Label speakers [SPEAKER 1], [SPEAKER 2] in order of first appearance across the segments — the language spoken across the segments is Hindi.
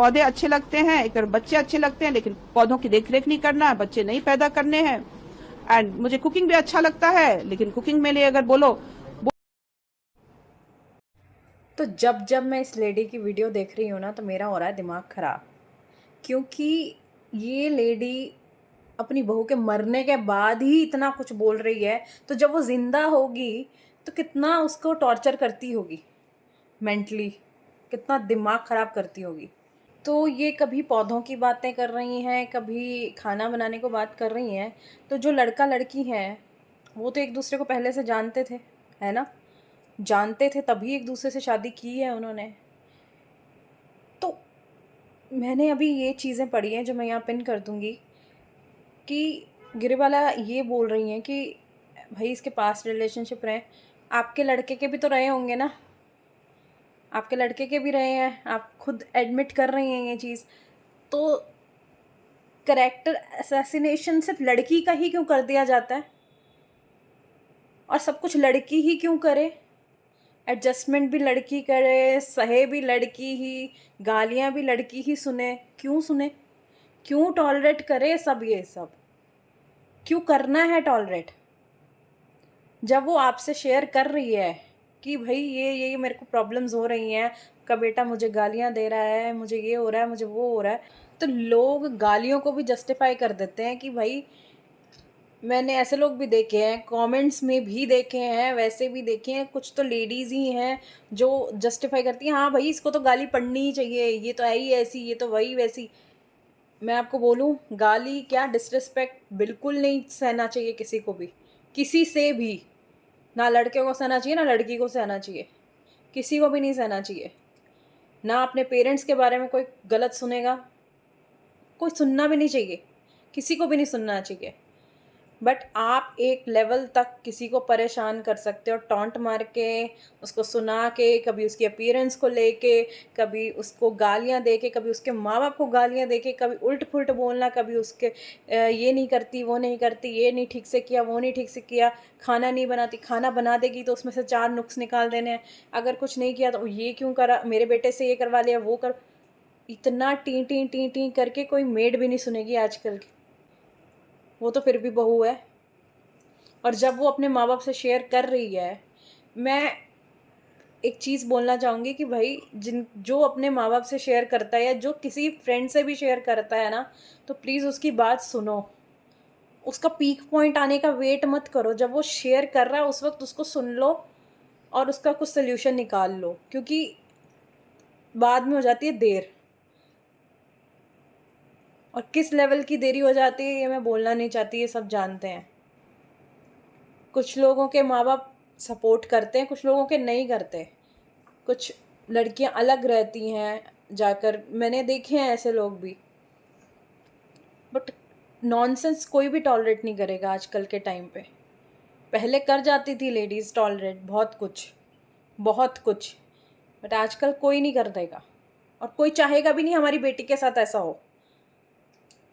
[SPEAKER 1] पौधे अच्छे लगते हैं, एक तरफ बच्चे अच्छे लगते हैं, लेकिन पौधों की देखरेख नहीं करना है, बच्चे नहीं पैदा करने हैं। एंड मुझे कुकिंग भी अच्छा लगता है, लेकिन कुकिंग में लिए अगर बोलो।
[SPEAKER 2] तो जब जब मैं इस लेडी की वीडियो देख रही हूँ ना, तो मेरा हो रहा है दिमाग ख़राब। क्योंकि ये लेडी अपनी बहू के मरने के बाद ही इतना कुछ बोल रही है, तो जब वो ज़िंदा होगी तो कितना उसको टॉर्चर करती होगी मेंटली, कितना दिमाग ख़राब करती होगी। तो ये कभी पौधों की बातें कर रही हैं, कभी खाना बनाने को बात कर रही हैं। तो जो लड़का लड़की हैं, वो तो एक दूसरे को पहले से जानते थे, है ना? जानते थे तभी एक दूसरे से शादी की है उन्होंने। तो मैंने अभी ये चीज़ें पढ़ी हैं जो मैं यहाँ पिन कर दूँगी, कि गिरीवाला ये बोल रही हैं कि भाई इसके पास्ट रिलेशनशिप रहे, आपके लड़के के भी तो रहे होंगे ना, आपके लड़के के भी रहे हैं, आप खुद एडमिट कर रही हैं ये चीज़। तो कैरेक्टर असैसिनेशन सिर्फ लड़की का ही क्यों कर दिया जाता है, और सब कुछ लड़की ही क्यों करे? एडजस्टमेंट भी लड़की करे, सहे भी लड़की ही, गालियाँ भी लड़की ही सुने, क्यों सुने? क्यों टॉलरेट करे सब ये सब? क्यों करना है टॉलरेट? जब वो आपसे शेयर कर रही है कि भाई ये मेरे को प्रॉब्लम्स हो रही हैं, का बेटा मुझे गालियाँ दे रहा है, मुझे ये हो रहा है, मुझे वो हो रहा है, तो लोग गालियों को भी जस्टिफाई कर देते हैं कि भाई मैंने ऐसे लोग भी देखे हैं, कमेंट्स में भी देखे हैं, वैसे भी देखे हैं, कुछ तो लेडीज़ ही हैं जो जस्टिफाई करती हैं, हाँ भाई इसको तो गाली पड़नी ही चाहिए, ये तो है ही ऐसी, ये तो वही वैसी। मैं आपको बोलूँ, गाली क्या, डिसरिस्पेक्ट बिल्कुल नहीं सहना चाहिए किसी को भी, किसी से भी। ना लड़के को सहना चाहिए, ना लड़की को सहना चाहिए, किसी को भी नहीं सहना चाहिए। ना अपने पेरेंट्स के बारे में कोई गलत सुनेगा, कोई सुनना भी नहीं चाहिए, किसी को भी नहीं सुनना चाहिए। बट आप एक लेवल तक किसी को परेशान कर सकते हो टॉन्ट मार के, उसको सुना के, कभी उसकी अपीयरेंस को लेके, कभी उसको गालियाँ दे के, कभी उसके माँ बाप को गालियाँ दे के, कभी उल्ट पुल्ट बोलना, कभी उसके ये नहीं करती, वो नहीं करती, ये नहीं ठीक से किया, वो नहीं ठीक से किया, खाना नहीं बनाती, खाना बना देगी तो उसमें से 4 नुक्स निकाल देने हैं, अगर कुछ नहीं किया तो ये क्यों करा, मेरे बेटे से ये करवा लिया, वो कर। इतना टी टी टी टी करके कोई मेड भी नहीं सुनेगी आजकल की, वो तो फिर भी बहू है। और जब वो अपने माँ बाप से शेयर कर रही है, मैं एक चीज़ बोलना चाहूँगी कि भाई जो अपने माँ बाप से शेयर करता है या जो किसी फ्रेंड से भी शेयर करता है ना, तो प्लीज़ उसकी बात सुनो। उसका पीक पॉइंट आने का वेट मत करो, जब वो शेयर कर रहा है उस वक्त उसको सुन लो और उसका कुछ सोल्यूशन निकाल लो, क्योंकि बाद में हो जाती है देर। और किस लेवल की देरी हो जाती है ये मैं बोलना नहीं चाहती, ये सब जानते हैं। कुछ लोगों के माँ बाप सपोर्ट करते हैं, कुछ लोगों के नहीं करते। कुछ लड़कियां अलग रहती हैं जाकर, मैंने देखे हैं ऐसे लोग भी। बट नॉनसेंस कोई भी टॉलरेट नहीं करेगा आजकल के टाइम पे। पहले कर जाती थी लेडीज़ टॉलरेट बहुत कुछ, बहुत कुछ। बट आजकल कोई नहीं कर देगा, और कोई चाहेगा भी नहीं हमारी बेटी के साथ ऐसा हो।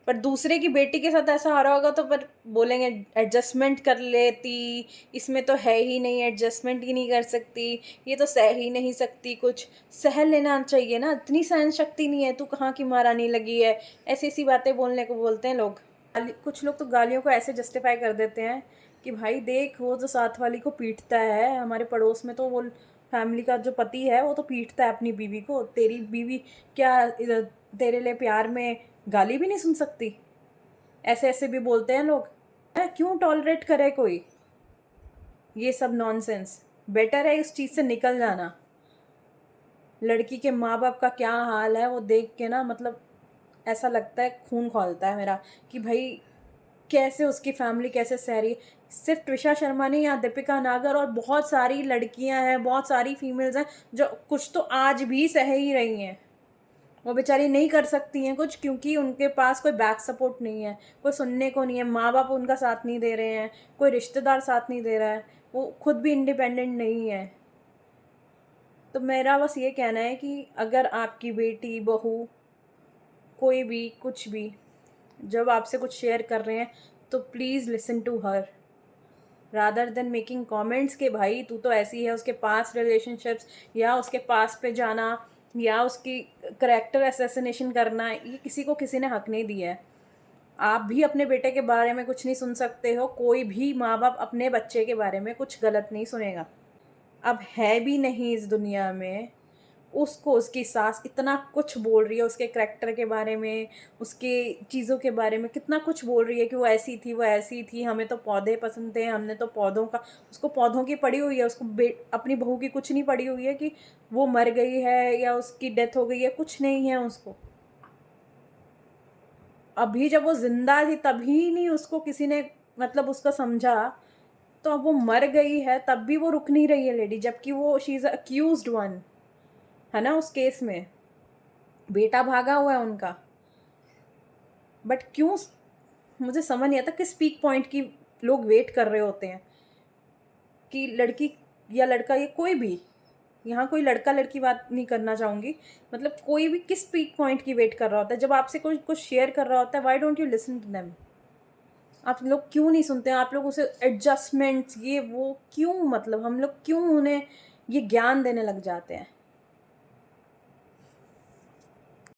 [SPEAKER 2] पर दूसरे की बेटी के साथ ऐसा हो रहा होगा तो पर बोलेंगे एडजस्टमेंट कर लेती, इसमें तो है ही नहीं, एडजस्टमेंट ही नहीं कर सकती, ये तो सह ही नहीं सकती, कुछ सह लेना चाहिए ना, इतनी सहन शक्ति नहीं है, तू कहाँ की महारानी लगी है, ऐसी ऐसी बातें बोलने को बोलते हैं लोग। कुछ लोग तो गालियों को ऐसे जस्टिफाई कर देते हैं कि भाई देख वो जो साथ वाली को पीटता है, हमारे पड़ोस में तो वो फैमिली का जो पति है वो तो पीटता है अपनी बीवी को, तेरी बीवी क्या तेरे लिए प्यार में गाली भी नहीं सुन सकती? ऐसे ऐसे भी बोलते हैं लोग। क्यों टॉलरेट करे कोई ये सब नॉनसेंस? बेटर है इस चीज़ से निकल जाना। लड़की के माँ बाप का क्या हाल है वो देख के ना, मतलब ऐसा लगता है, खून खौलता है मेरा कि भाई कैसे उसकी फैमिली कैसे सह रही है। सिर्फ त्रिशा शर्मा नहीं, यहाँ दीपिका नागर और बहुत सारी लड़कियां हैं, बहुत सारी फीमेल्स हैं जो कुछ तो आज भी सह ही रही हैं। वो बेचारी नहीं कर सकती हैं कुछ, क्योंकि उनके पास कोई बैक सपोर्ट नहीं है, कोई सुनने को नहीं है, माँ बाप उनका साथ नहीं दे रहे हैं, कोई रिश्तेदार साथ नहीं दे रहा है, वो खुद भी इंडिपेंडेंट नहीं है। तो मेरा बस ये कहना है कि अगर आपकी बेटी, बहू, कोई भी कुछ भी जब आपसे कुछ शेयर कर रहे हैं, तो please listen to her rather than making comments के भाई तू तो ऐसी है, उसके पास रिलेशनशिप्स या उसके पास पे जाना या उसकी करैक्टर असैसिनेशन करना, ये किसी को किसी ने हक नहीं दिया है। आप भी अपने बेटे के बारे में कुछ नहीं सुन सकते हो, कोई भी माँ बाप अपने बच्चे के बारे में कुछ गलत नहीं सुनेगा। अब है भी नहीं इस दुनिया में, उसको उसकी सास इतना कुछ बोल रही है उसके करैक्टर के बारे में, उसके चीज़ों के बारे में कितना कुछ बोल रही है कि वो ऐसी थी, वो ऐसी थी, हमें तो पौधे पसंद थे, हमने तो पौधों का, उसको पौधों की पड़ी हुई है, उसको अपनी बहू की कुछ नहीं पड़ी हुई है कि वो मर गई है या उसकी डेथ हो गई है, कुछ नहीं है उसको। अभी जब वो ज़िंदा थी तभी नहीं उसको किसी ने मतलब उसका समझा, तो अब वो मर गई है तब भी वो रुक नहीं रही है लेडी, जबकि वो शी इज़ अक्यूज्ड वन, है ना, उस केस में। बेटा भागा हुआ है उनका, बट क्यों, मुझे समझ नहीं आता किस पीक पॉइंट की लोग वेट कर रहे होते हैं कि लड़की या लड़का, या कोई भी, यहाँ कोई लड़का लड़की बात नहीं करना चाहूँगी, मतलब कोई भी किस पीक पॉइंट की वेट कर रहा होता है जब आपसे कोई कुछ शेयर कर रहा होता है। Why don't you listen to them? आप लोग क्यों नहीं सुनते हैं? आप लोग उसे एडजस्टमेंट्स ये वो क्यों, मतलब हम लोग क्यों उन्हें ये ज्ञान देने लग जाते हैं?